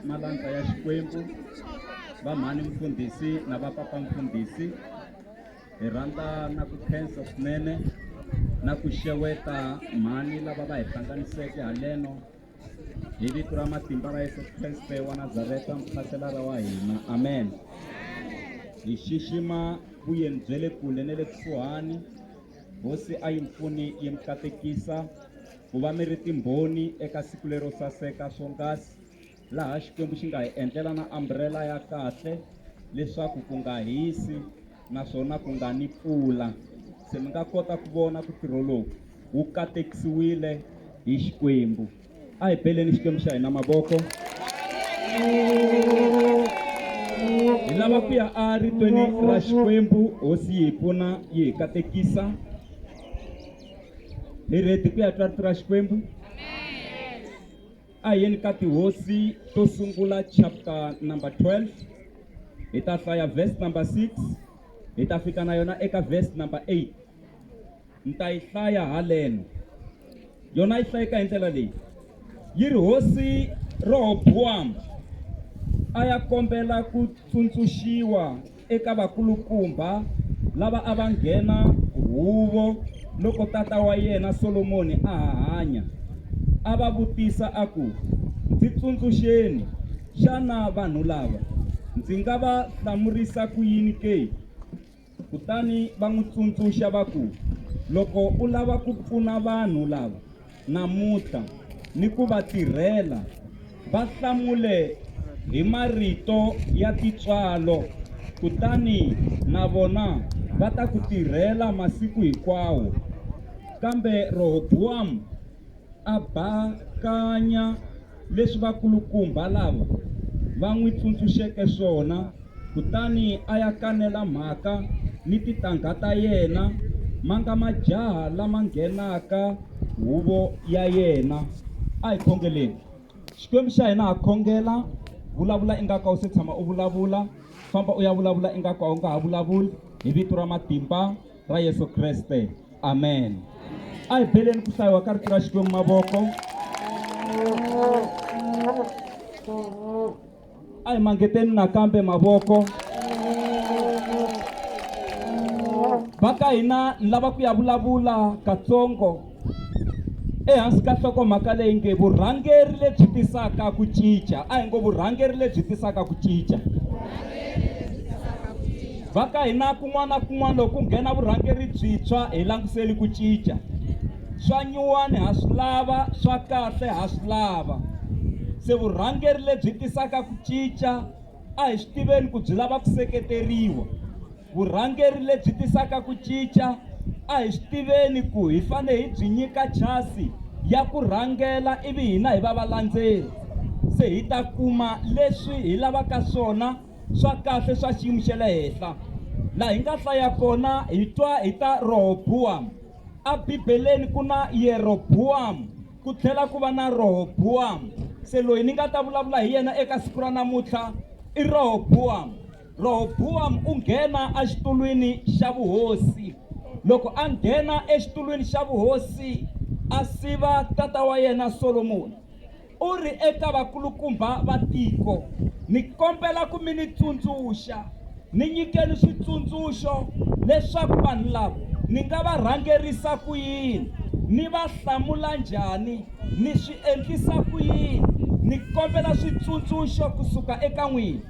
Malanta ya Xikwembu, va mhani mfundhisi na va papa mfundhisi, hi rhandza na ku khensa swinene na ku xeweta mhani lava va hi hlanganiseke haleno hi vito ra matimba ra Yesu Kreste wa Nazareta, mukhaselara wa hina, amen. Hi xixima vuyeni bya le kule na le kusuhani, hosi a yi mpfuni yi mi katekisa ku va mi ri timbhoni eka siku lero saseka swonghasi, laha Xikwembu xi nga hi endlela na umbrella ya kahle leswaku ku nga hisi naswona ku nga ni pfula. Se mi nga kota ku vona ku ntirho lowu wu katekisiwile hi Xikwembu. A hi beleni Xikwembu xa hina mavoko. Hi lava ku ya a ritweni ra Xikwembu, hosi yi hi pfuna yi hi katekisa. Hi ready ku ya twa rito ra Xikwembu? A hi yeni ka tihosi to sungula chapter number 12, hi ta hlaya verse number 6, hi ta fika na yona eka verse number 8. Ni ta yi hlaya haleno, yona yi hlayeka hi ndlela leyi. Yi ri hosi Rehobowamu a ya kombela ku tsundzuxiwa eka vakulukumba lava a va nghena huvo loko tata wa yena Solomoni a hanya. A va vutisa a ku, ndzi tsundzuxeni, xana vanhu lava ndzi nga va hlamurisa ku yini ke? Kutani va n'wi tsundzuxa va ku, loko u lava ku pfuna vanhu lava namuntlha ni ku va tirhela, va hlamule hi marito ya tintswalo, kutani na vona va ta ku tirhela masiku hinkwawo. Kambe Rehobowamu a bakanya leswi vakulukumba lava va n'wi tsundzuxeke swona, kutani a ya kanela mhaka ni tintangha ta yena, manga majaha lama nghenaka huvo ya yena. A hi khongeleni. Xikwembu xa hina ha khongela, vulavula ingaku a wu se tshama u vulavula, famba u ya vulavula ingaku a wu nga ha vulavuli, hi vito ra matimba ra Yesu Kreste, amen. A hi beleni ku hlayiwa ka rito ra Xikwembu mavoko. A hi mangeteni nakambe mavoko. Va ka hina ni lava ku ya vulavula katsongo ehansi ka nhlokomhaka leyi nge vurhangeri lebyi tisaka ku cinca. A hi ngo vurhangeri lebyi tisaka ku cinca. Va ka hina kun'wana na kun'wana loko ku nghena vurhangeri byintshwa hi langutiseli ku cinca. Swa nyuwani ha swi lava, swa kahle ha swi lava. Se vurhangeri lebyi tisaka ku cinca a hi swi tiveni ku byi lava ku seketeriwa. Vurhangeri lebyi tisaka ku cinca a hi swi tiveni ku hi fanele hi byi nyika chansi ya ku rhangela ivi hina hi va valandzeri. Se hi ta kuma leswi hi lavaka swona swa kahle swa xiyimo xa le henhla. Laha hi nga hlaya kona hi twa hi ta Rehobowamu. A Bibeleni ku na Yeroboamu ku tlhela ku va na Rehobowamu. Se loyi ni nga ta vulavula hi yena eka siku ra namuntlha i Rehobowamu. Rehobowamu u nghena exitulwini xa vuhosi. Loko a nghena exitulwini xa vuhosi a siva tata wa yena Solomoni. U ri eka vakulukumba va tiko, ni kombela ku mi ni tsundzuxa, ni nyikeni switsundzuxo leswaku vanhu lava ni nga va rhangerisa ku yini, ni va hlamula njhani, ni swi endlisa ku yini. Ni kombela switsundzuxo kusuka eka n'wina.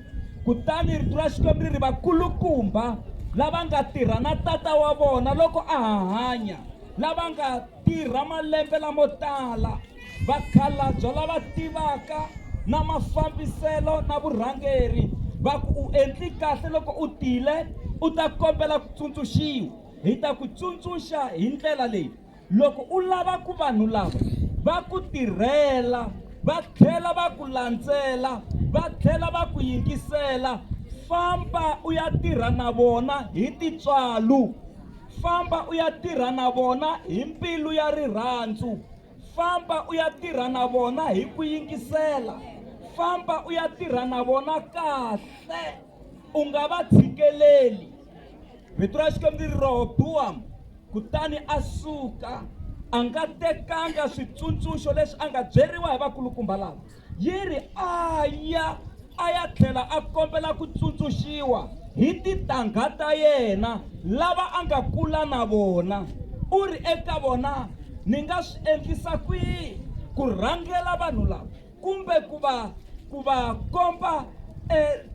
Kutani rito ra Xikwembu ri ri vakulukumba lava nga tirha na tata wa vona loko a hanya, lava nga tirha malembe lamo tala, vakhalabyo lava tivaka na mafambiselo na vurhangeri, va ku u endli kahle loko u tile u ta kombela ku tsundzuxiwa. Hi ta ku tsundzuxa hi ndlela leyi, loko u lava ku vanhu lava va ku tirhela, va tlhela va ku landzela, va tlhela va ku yingisela, famba u ya tirha na vona hi tintswalo, famba u ya tirha na vona hi mbilu ya rirhandzu, famba u ya tirha na vona hi ku yingisela, famba u ya tirha na vona kahle, u nga va tshikeleli. Rito ra Xikwembu ri Rehobowamu kutani a suka, a nga tekanga switsundzuxo leswi a nga byeriwa hi vakulukumba lava, yi ri a ya tlhela a kombela ku tsundzuxiwa hi tintangha ta yena lava a nga kula na vona. U ri eka vona ni nga swi endlisa kwihi ku rhangela vanhu lava kumbe ku va komba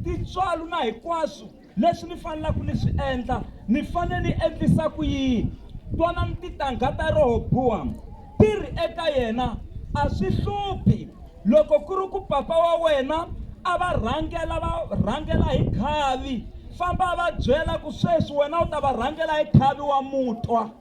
tintswalo na hinkwaswo leswi ni fanelaka ni swi endla, ni fanele ni endlisa ku yini. Twana ni tintangha ta Rehobowamu ti ri eka yena a swi hluphi loko ku ri ku papa wa wena a va rhangela hi khavi, famba va byela ku sweswi wena u ta va rhangela hi khavi wa mutwa.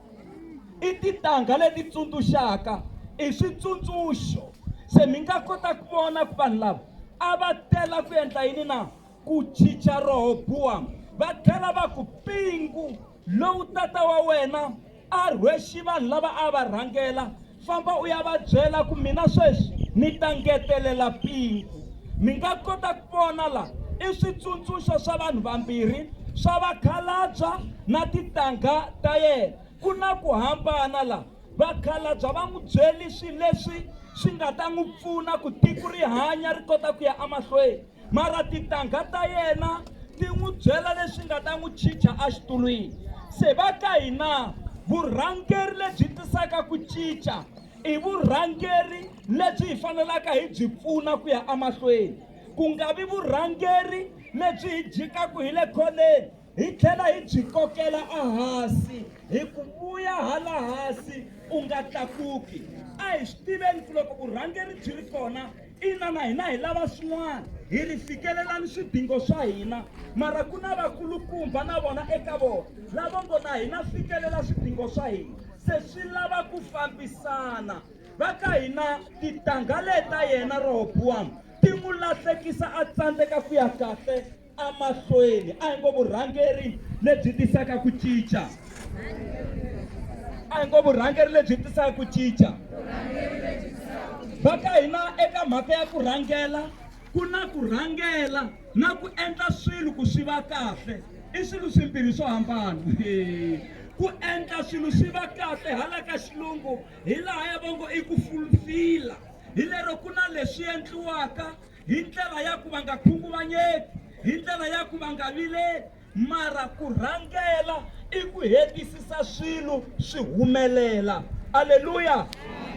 I tintangha leti tsundzuxaka, i switsundzuxo. Se mi nga kota ku vona ku vanhu lava a va tela ku endla yini na ku chicha Rehobowamu. Va tlhela va ku pingu lowu tata wa wena a rhwexe vanhu lava a va rhangela, famba u ya va byela ku mina sweswi ni ta ngetelela pingu. Mi nga kota ku vona la i switsundzuxo swa vanhu vambirhi, swa vakhalabya na tintangha ta yena. Ku na ku hambana la. Vakhalabya va n'wi byeli swilo leswi swi nga ta n'wi pfuna ku tiko ri hanya ri kota ku ya emahlweni, mara tintangha ta yena ti n'wi byela leswi nga ta n'wi chicha exitulwini. Se va ka hina vurhangeri lebyi tisaka ku cinca i vurhangeri lebyi hi fanelaka hi byi pfuna ku ya emahlweni, ku nga vi vurhangeri lebyi hi jikaku hi le khoneni hi tlhela hi byi kokela ehansi hi ku vuya hala hansi u nga tlakuki. A hi swi tiveni ku loko vurhangeri byi ri kona ina na hina hi lava swin'wana hi ri fikelelani swidingo swa hina, mara ku na vakulukumba na vona eka vona lava ngo na hina fikelela swidingo swa hina. Se swi lava ku fambisana. Va ka hina tintangha leta yena Rehobowamu ti n'wi lahlekisa a tsandzeka ku ya kahle emahlweni. A hi ngo vurhangeri lebyi tisaka ku cinca, a hi ngo vurhangeri lebyi tisaka ku cinca. Va ka hina eka mhaka ya ku rhangela, ku na ku rhangela na ku endla swilo ku swi va kahle, i swilo swimbirhi swo hambana. Ku endla swilo swi va kahle hala ka xilungu hi laha ya vongo i ku fulfila, hi lero ku na leswi endliwaka hi ndlela ya ku va nga khunguvanyeki, hi ndlela ya ku va nga vileli, mara ku rhangela i ku hetisisa swilo swi humelela. Aleluya.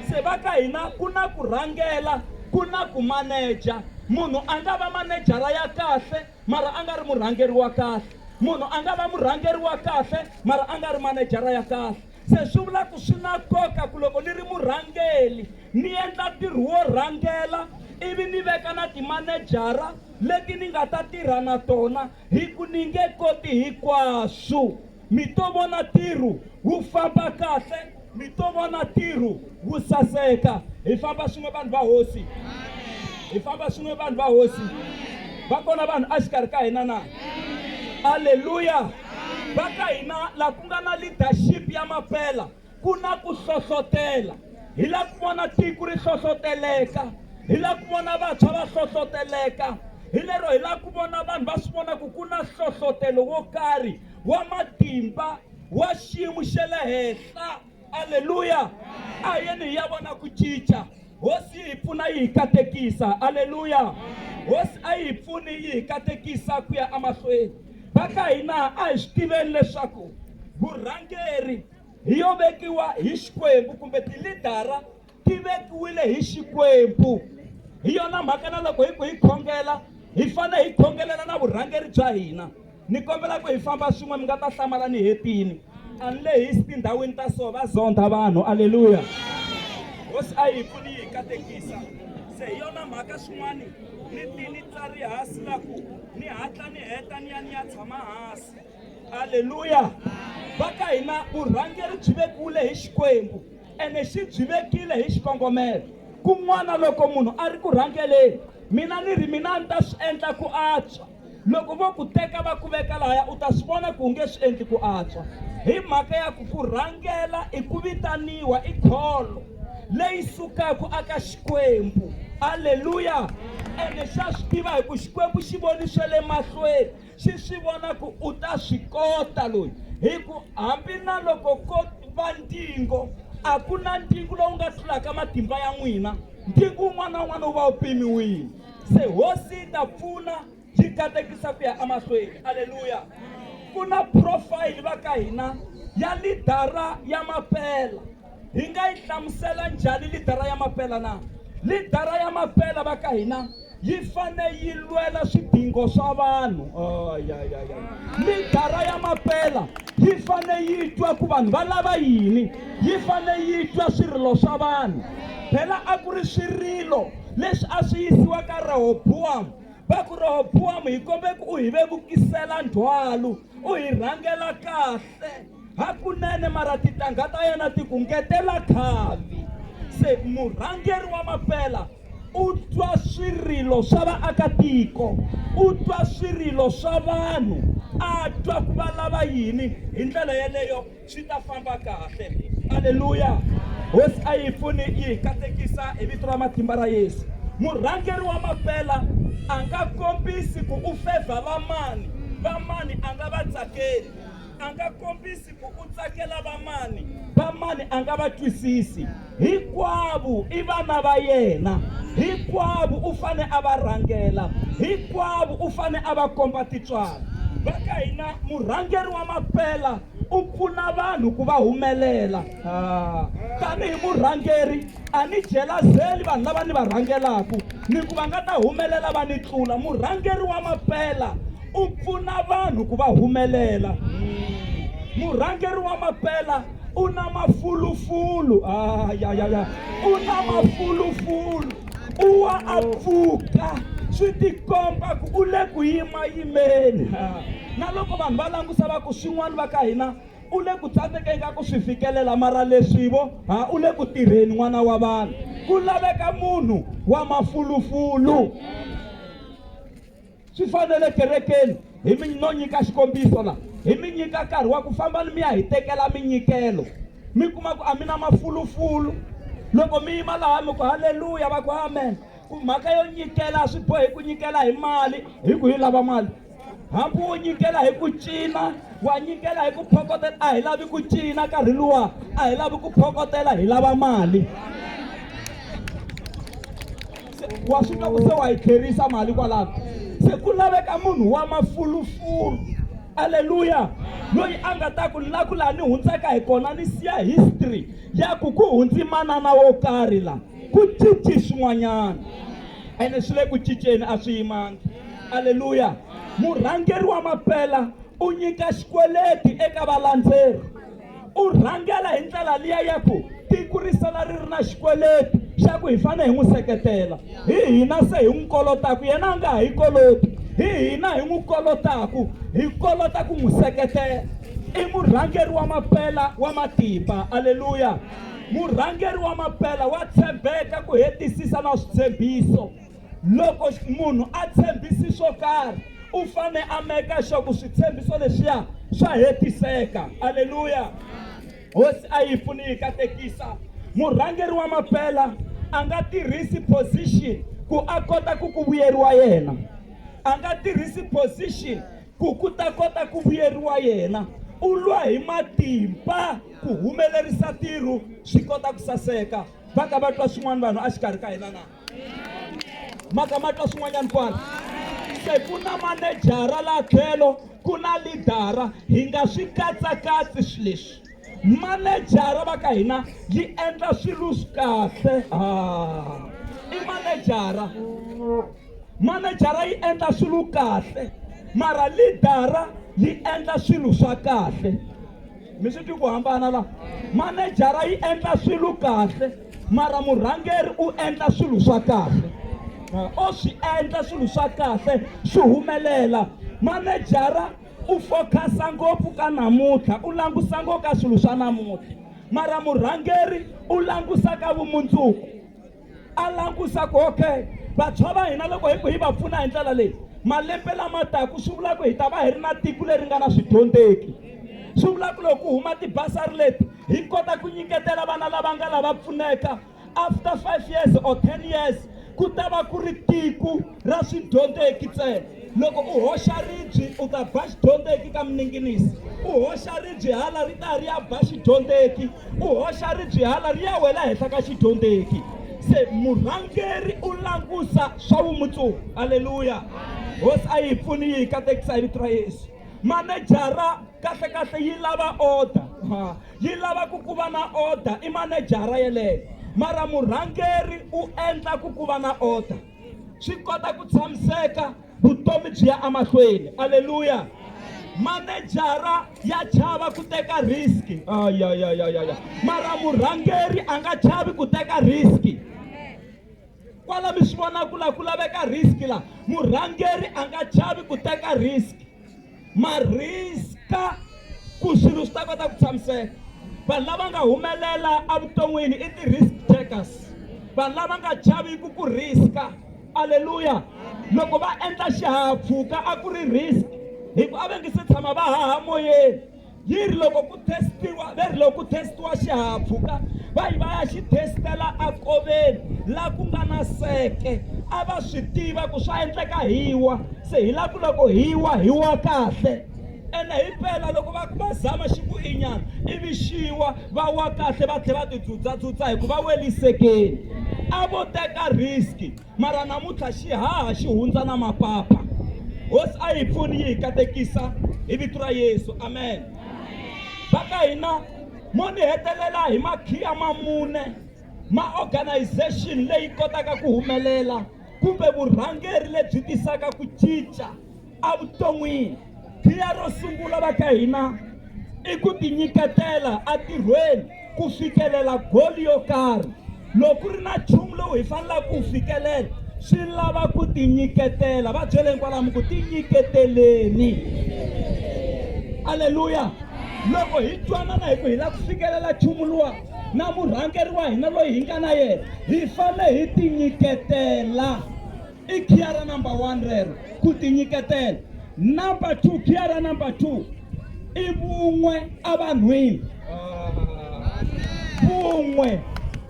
Se va ka hina ku na ku rhangela, ku na ku maneja. Munhu a nga va manejara ya kahle mara a nga ri murhangeri wa kahle, munhu a nga va murhangeri wa kahle mara a nga ri manejara ya kahle. Se swi vula ku swi na nkoka ku loko ni ri murhangeri ni endla ntirho wo rhangela, ivi ni veka na timanejara leti ni nga ta tirha na tona hi ku ni nge koti hinkwaswo. Mi to vona ntirho wu famba kahle, mi to vona ntirho wu saseka. Hi famba swin'we vanhu va hosi, hi famba swin'we vanhu va hosi. Va kona vanhu exikarhi ka hina na? Aleluya. Va ka hina la ku nga na leadership ya mampela ku na ku hlohlotela. Hi la ku vona tiko ri hlohloteleka, hi la ku vona vantshwa va hlohloteleka, hi lero hi la ku vona vanhu va swi vona ku na hlohlotelo wo karhi wa matimba wa xiyimo xa le henhla. Aleluya. A yeni hi ya vona ku cinca. Hosi hi pfuna yi hi katekisa. Aleluya. Hosi a yi hi pfuni yi hi katekisa ku ya emahlweni. Va ka hina a hi swi tiveni leswaku vurhangeri hi yo vekiwa hi Xikwembu, kumbe tilidara ti vekiwile hi Xikwembu. Hi yona mhaka na loko hi ku hi khongela hi fanele hi khongelela na vurhangeri bya hina. Ni kombela ku hi famba swin'we mi nga ta hlamala ni hetini. A ni lehisi tindhawini ta so va zonda vanhu. Aleluya. Hosi a hi pfuni yi hi katekisa. Se hi yona mhaka swin'wana ni tsari hansi la ku ni hatla ni heta ni ya tshama hansi. Aleluya. Va ka hina vurhangeri byi vekiwile hi Xikwembu ene xi byi vekile hi xikongomelo. Kun'wana loko munhu a ri ku rhangeleni, mina ni ta swi endla ku antswa. Loko vo ku teka va ku veka lahaya u ta swi vona ku nge swi endli ku antswa. Hi mhaka ya ku rhangela i ku vitaniwa i kholo leyi sukaka aka Xikwembu. Aleluya. Ene xa swi tiva hi ku Xikwembu xi voni swa le mahlweni, xi swi vona ku u ta swi kota loyi. Hi ku hambi na loko ko va ntingo, a ku na ntingo lowu nga tlulaka matimba ya n'wina. ntiko wun'wana na wun'wana wu va wu pimiwile. Se hosi yi ta pfuna yi katekisa ku ya emahlweni. Aleluya. Ku na profile va ka hina ya lidara ya mampela. Hi nga yi hlamusela njhani lidara ya mampela na? Lidara ya mampela va ka hina yi fane yi lwela swidingo swa vanhu. Lidara ya mampela yi fane yi twa ku vanhu va lava yini, yi fane yi twa swirilo swa vanhu. Phela a ku ri swirilo leswi a swi yisiwa ka Rehobowamu. Va ku Rehobowamu hi kombe ku u hi vevukisela ndzhwalo, u hi rhangela kahle hakunene, mara tintangha ta yena ti ku ngetela khavi. Se murhangeri wa mampela u twa swirilo swa vaakatiko, u twa swirilo swa vanhu, a twa ku va lava yini. Hi ndlela yeleyo swi ta famba kahle. Aleluya. Hosi a yi pfuni yi katekisa hi vito ra matimba ra Yesu. Murhangeri wa mampela a nga kombisi ku u fevha vamani, vamani a nga va tsakeli. A nga kombisi ku u tsakela vamani, vamani a nga va twisisi. Hinkwavo i vana va yena, hinkwavo u fane a va rhangela, hinkwavo u fane a va komba tintswalo. Va ka hina murhangeri wa mampela u pfuna vanhu ku va humelela. Tanihi murhangeri a ni jelazeli vanhu lava ni va rhangelaku ni ku va nga ta humelela va ni tlula. Murhangeri wa mampela u pfuna vanhu ku va humelela. Murhangeri wa mampela u na mafulufulu. U na mafulufulu, u wa a pfuka swi tikomba ku u le ku yimayimeni. Na loko vanhu va langusa va ku swin'wana va ka hina u le ku tsandzekeni ka ku swi fikelela, mara leswivo u le ku tirheni n'wana wa vanhu. Ku laveka munhu wa mafulufulu. Swi fanele kerekeni hi mi no nyika xikombiso la, hi mi nyika nkarhi wa ku famba mi ya hi tekela minyikelo. Mi kuma ku a mi na mafulufulu. Loko mi yima laha mi ku haleluya, va ku amen. Ku mhaka yo nyikela a swi bohi ku nyikela hi mali, hi ku hi lava mali. Hambi wo nyikela hi ku cina, wa nyikela hi ku phokotela, a hi lavi ku cina nkarhi luwa, a hi lavi ku phokotela, hi lava mali. Wa swi twa ku se wa hi tlherisa mali kwalaho. Se ku laveka munhu wa mafulufulu. Aleluya. Loyi a nga ta ku la ku laha ni hundzaka hi kona ni siya history ya ku hundzi manana wo karhi la, ku cinci swin'wanyana ene swi le ku cinceni, a swi yimangi. Aleluya. Murhangeri wa mampela u nyika xikweleti eka valandzeri. U rhangela hi ndlela liya ya ku tiko ri sala ri ri na xikweleti xa ku hi fanele hi n'wi seketela. Hi hina se hi n'wi kolotaku, yena a nga hi koloti. Hi hina hi n'wi kolotaku, hi kolota ku n'wi seketela. I murhangeri wa mampela wa matimba. Aleluya. Murhangeri wa mampela wa tshembeka ku hetisisa na switshembiso. Loko munhu a tshembisi swo karhi u fane a meka sure ku switshembiso leswiya swa hetiseka. Aleluya. Hosi a yi pfuni yi katekisa. Murhangeri wa mampela a nga tirhisi position ku a kota ku vuyeriwa yena. A nga tirhisi position ku ta kota ku vuyeriwa yena. U lwa hi matimba ku humelerisa ntirho swi kota ku saseka. Va ka va twa swin'wana vanhu a xikarhi ka hina na? Maka ma twa swin'wanyana kwala? Se ku na manejara la tlhelo, ku na lidara. Hi nga swi katsakatsi swilo leswi. Manejara va ka hina yi endla swilo kahle. I manejara. Manejara yi endla swilo kahle, mara lidara yi endla swilo swa kahle. Mi swi twi ku hambana la? Manejara yi endla swilo kahle, mara murhangeri u endla swilo swa kahle. O swi endla swilo swa kahle swi humelela. Manejara u focus ngopfu ka namuntlha, u langusa ngopfu ka swilo swa namuntlha, mara murhangeri u langusa ka vumundzuku. A langusa ku okay, vantshwa va hina loko hi va pfuna hi ndlela leyi, malembe lama taka swi vula ku hi ta va hi ri na tiko leri nga na swidyondzeki. Swi vula ku loko huma tibasari leti hi kota ku nyiketela vana lava nga lava pfuneka. After 5 years or 10 years ku ta va ku ri tiko ra swidyondzeki ntsena. Loko u hoxa ribye u ta ba xidyondzeki ka mininginisi, u hoxa ribye hala ri ta ri ya ba xidyondzeki, u hoxa ribye hala ri ya wela henhla ka xidyondzeki. se murhangeri u langusa swa vumundzuku. Haleluya. Hosi a yi pfuni yi katekisa hi vito ra Yesu. Manejara kahle yi lava order, yi lava ku va na order i manejara yeleyo, mara murhangeri u endla ku va na order, swi kota ku tshamiseka vutomi byi ya emahlweni. Haleluya. Manejara ya chava ku teka riski, mara murhangeri a nga chavi ku teka riski. Kwala mi swi vona ku laveka riski la, murhangeri a nga chavi ku teka riski. Mariska ku swilo swi ta kota ku tshamiseka. Vanhu lava nga humelela evuton'wini i ti-risk takers, vanhu lava nga chaviku ku riska. Haleluya. Loko va endla xihahampfhuka a ku ri risk, hikuva a va nge se tshama va haha moyeni. Yi ri loko ku testiwa xihahampfhuka va yi va ya xi testela akoveni laha ku nga na seke, a va swi tiva ku swa endleka hiwa, se hi laha ku loko hiwa kahle. Ene hi phela loko va zama xikuinyana ivi xiwa va wa kahle va tlhela va ti tsutsatsuta hikuva welisekeni. A vo teka riski, mara namuntlha xihaha xi hundza na mapapa. Hosi a yi pfuni yi hi katekisa hi vito ra Yesu. Amen. Baka hina mo ni hetelela hi makhiya mamune ma-organization leyi kotaka ku humelela kumbe vurhangeri lebyi tisaka ku cinca evuton'wini. Khiya ro sungula baka hina i ku tinyiketela entirhweni ku fikelela goli yo karhi. Loko ri na nchumu lowu hi fanelaka ku fikelela swi lava ku tinyiketela. Va byeleni kwalamu ku tinyiketeleni. Haleluya. Loko hi twanana hi ku hi lava ku fikelela nchumu luwa na murhangeri wa hina loyi hi nga na yena, hi fanele hi tinyiketela. I khiya ra number 1 rero, ku tinyiketela. Number 2, khiya ra number 2 i vun'we evanhwini. Vun'we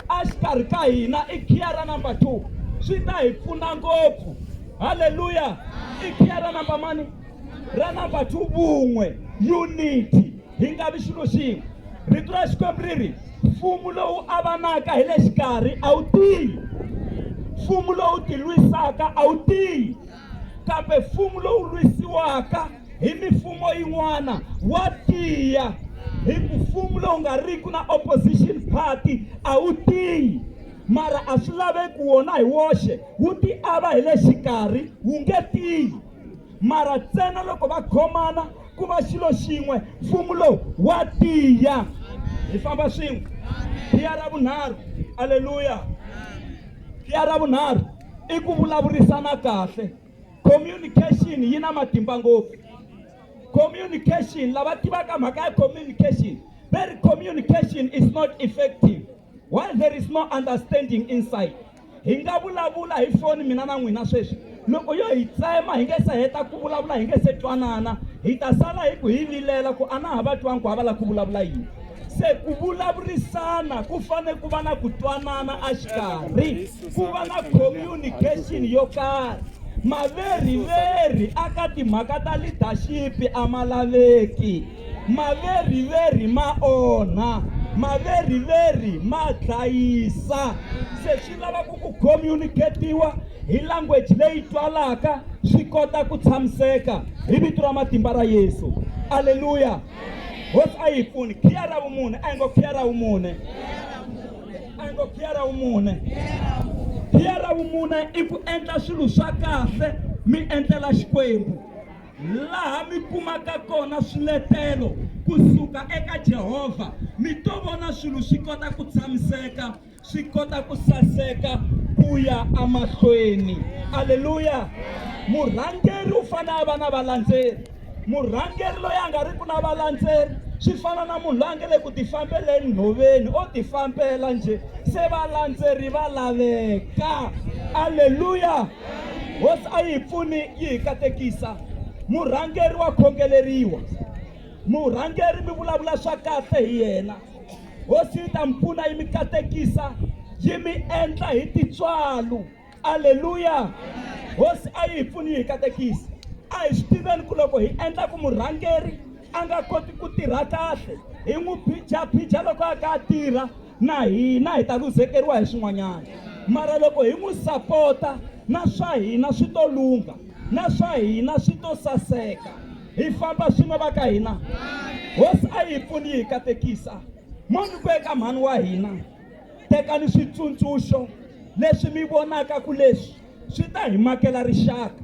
exikarhi ka hina i khiya ra number 2, swi ta hi pfuna ngopfu. Haleluya. I khiya ra number mani? Ra number 2, vun'we, unity. Hi nga vi xilo xin'we. Rito ra Xikwembu ri ri mfumo lowu avanaka hi le xikarhi a wu tiyi, mfumo lowu ti lwisaka a wu tiyi, kambe mfumo lowu lwisiwaka hi mifumo yin'wana wa tiya. Hi ku mfumo lowu nga riki na opposition party a wu tiyi, mara a swi laveki wona hi woxe wu ti ava hi le xikarhi wu nge tiyi, mara ntsena loko va khomana ku va xilo xin'we mfumo lowu wa tiya. Hi famba swin'we. Khiya ra vunharhu. Haleluya. Khiya ra vunharhu i ku vulavurisana kahle. Communication yi na matimba ngopfu. Communication, lava tivaka mhaka ya communication, very communication is not effective while there is no understanding inside. Hi nga vulavula hi foni mina na n'wina sweswi, loko yo hi tsema hi nge se heta ku vulavula hi nge se twanana, hi ta sala hi ku hi vilela ku a na ha va twangi ku hava la ku vulavula yini. Se ku vulavurisana ku fanele ku va na ku twanana exikarhi, ku va na communication yo karhi. Maveriveri aka timhaka ta leadership a ma laveki, maveriveri ma onha, maveriveri ma dlayisa. Se swi lava ku communicatiwa hi language leyi twalaka, swi kota ku tshamiseka hi vito ra matimba ra Yesu. Haleluya. Hosi a yi pfuni. Khiya ra vumune, a hi ngo khiya ra vumune, a hi ngo khiya ra vumune. Khiya ra vumune i ku endla swilo swa kahle mi endlela Xikwembu, laha mi kumaka kona swiletelo kusuka eka Jehovha. Mi to vona swilo swi kota ku tshamiseka, swi kota ku saseka ku ya emahlweni. Haleluya. Murhangeri u fanele a va na valandzeri. Murhangeri loyi a nga riki na valandzeri swi fana na munhu loyi a nga le ku tifambeleni nhoveni, o tifambela nje, se valandzeri va laveka. Haleluya. Hosi a yi pfuni yi hi katekisa. Murhangeri wa khongeleriwa, murhangeri mi vulavula swa kahle hi yena. Hosi yi ta mi pfuna yi mi katekisa, yi mi endla hi tintswalo. Haleluya. Hosi a yi pfuni yi hi katekisa. A hi swi tiveni ku loko hi endla ku murhangeri a nga koti ku tirha kahle, hi n'wi phicha loko a ka a tirha, na hina hi ta luzekeriwa hi swin'wanyana. mara loko hi n'wi sapota na swa hina swi to lunga, na swa hina swi to saseka, hi famba swin'we va ka hina. Hosi a hi pfuni hi katekisa. Mo ni ku eka mhani wa hina, tekani switsundzuxo leswi mi vonaka ku leswi swi ta hi makela rixaka,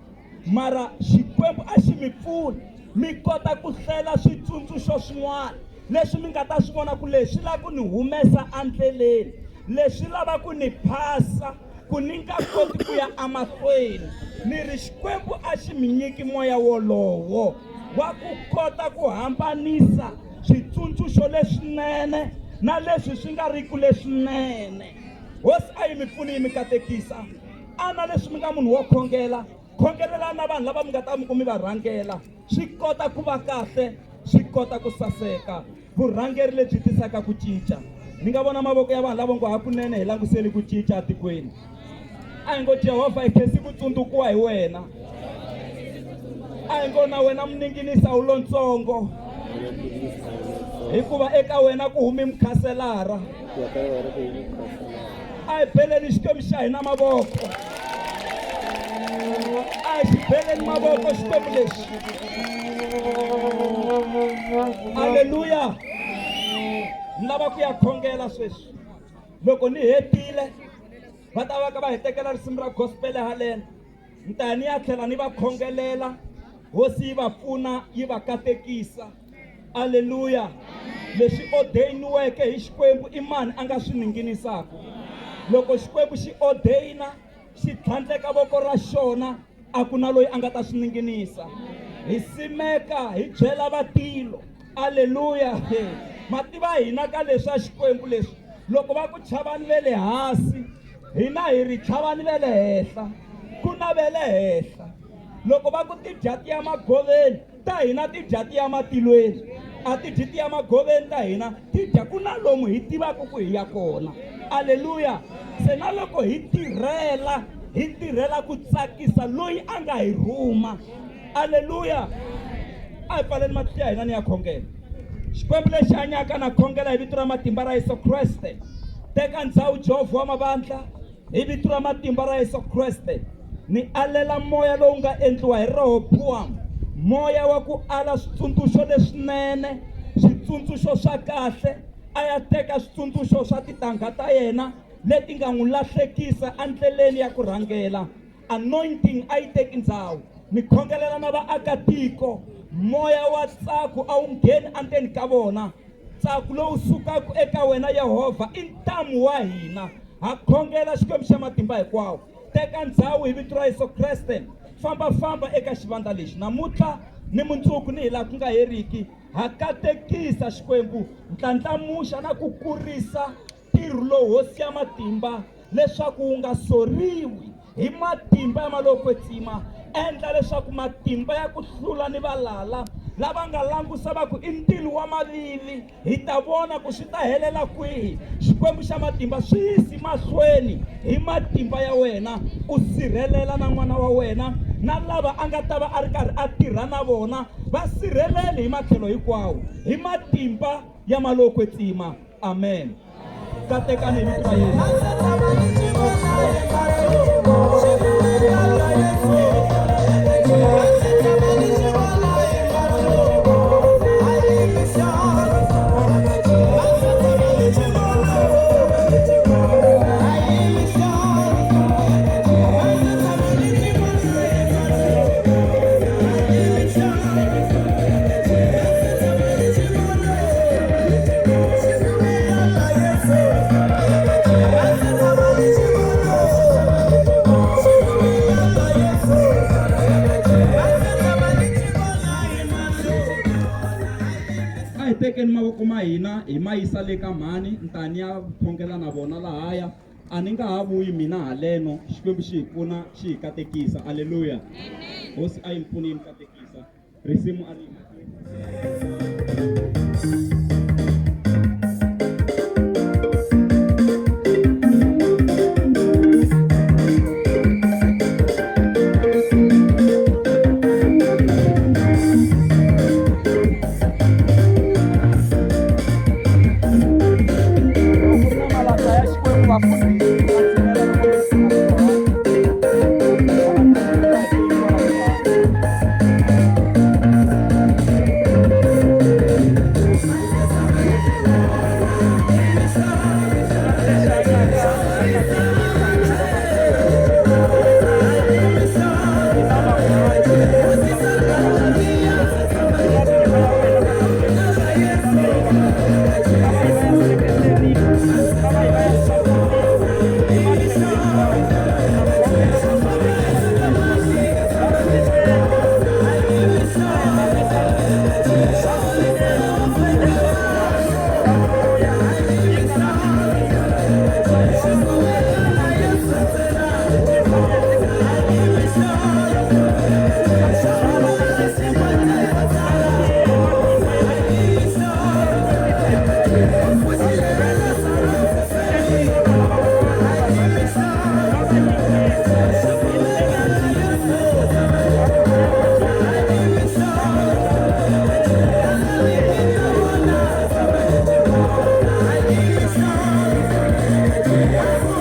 mara Xikwembu a xi mi pfuni mi kota ku hlela switsundzuxo swin'wana leswi mi nga ta swi vona ku leswi lava ku ni humesa endleleni, leswi lava ku ni phasa ku ni nga koti ku ya amahlweni. Ni ri Xikwembu a xi mi nyiki moya wolowo wa ku kota ku hambanisa switsundzuxo leswinene na leswi swi nga ri ku leswinene. Hosi a yi mi pfuni yi mi katekisa. Ana leswi mi nga munhu wo khongelela na vanhu lava mi nga ta mi ku mi va rhangela, swi kota ku va kahle, swi kota ku saseka. Vurhangeri lebyi tisaka ku cinca. Ni nga vona mavoko ya vanhu lava ngo hakunene hi languseli ku cinca atikweni. A hi ngo Jehovah hi khensi ku tsundzukiwa hi wena. A hi ngo na wena mninginisa u lontsongo, hikuva eka wena ku humi mukhaselara. A hi beleni Xikwembu xa hina mavoko, a hi xi beleni mavoko Xikwembu lexi. Haleluya. Ni lava ku ya khongela sweswi. Loko ni hetile va ta va ka va hi tekela risimu ra gospel haleni, ni ta ni ya tlhela ni va khongelela. Hosi yi va pfuna yi va katekisa. Haleluya. Leswi ordainiweke hi Xikwembu i mani a nga swi ninginisaka. Loko Xikwembu xi ordaina xi tlhandleka voko ra xona, a ku na loyi a nga ta swi ninginisa. Hi simeka hi byela vatilo. Haleluya. Mativa hina ka leswa Xikwembu leswi, loko va ku chavani ve le hansi, hina hi ri chavani ve le henhla, ku na ve le henhla. Loko va ku ti dya ti ya magoveni, ta hina ti dya ti ya matilweni. A ti dyi ti ya magoveni ta hina, ti dya ku na lomu hi tivaka ku hi ya kona. Haleluya. Se na loko hi tirhela ku tsakisa loyi a nga hi rhuma. Haleluya. A hi pfaleni matihlo ya hina ni ya khongela. Xikwembu lexi hanyaka na khongela hi vito ra matimba ra Yesu Kreste. Teka ndhawu Jehovha wa mavandla hi vito ra matimba ra Yesu Kreste. Ni alela moya lowu nga endliwa hi Rehobowamu, moya wa ku ala switsundzuxo leswinene, switsundzuxo swa kahle. A ya teka switsundzuxo swa tintangha ta yena leti nga n'wi lahlekisa endleleni ya ku rhangela. Anointing a yi teki ndhawu. Ni khongelela na vaakatiko, moya wa tsako a wu ngheni endzeni ka vona. Tsako lowu sukaka eka wena Yehovha i ntamu wa hina. Ha khongela Xikwembu xa matimba hinkwawo. Teka ndhawu hi vito ra Yesu Kreste. Famba eka xivandla lexi. Namuntlha ni mundzuku ni hi laha ku nga heriki, ha katekisa Xikwembu, ndlandlamuxa na ku kurisa ntirho lowu hosi ya matimba, leswaku wu nga soriwi hi matimba ya malokwetsima. Endla leswaku matimba ya ku hlula ni valala lava nga langusa va ku i ntilo wa mavivi, hi ta vona ku swi ta helela kwihi. Xikwembu xa matimba swi yisi mahlweni hi matimba ya wena. U sirhelela na n'wana wa wena na lava a nga ta va a ri karhi a tirha na vona, va sirheleli hi matlhelo hinkwawo hi matimba ya malokwetsima. Amen. Katekani hi vito ra Yesu. Tekeni mavoko ma hina hi ma yisa le ka mhani, ntani ya khongela na vona lahaya. A ni nga ha vuyi mina haleno. Xikwembu xi hi pfuna xi hi katekisa. Haleluya. Hosi a yi pfuni yi mi katekisa. Risimu a ri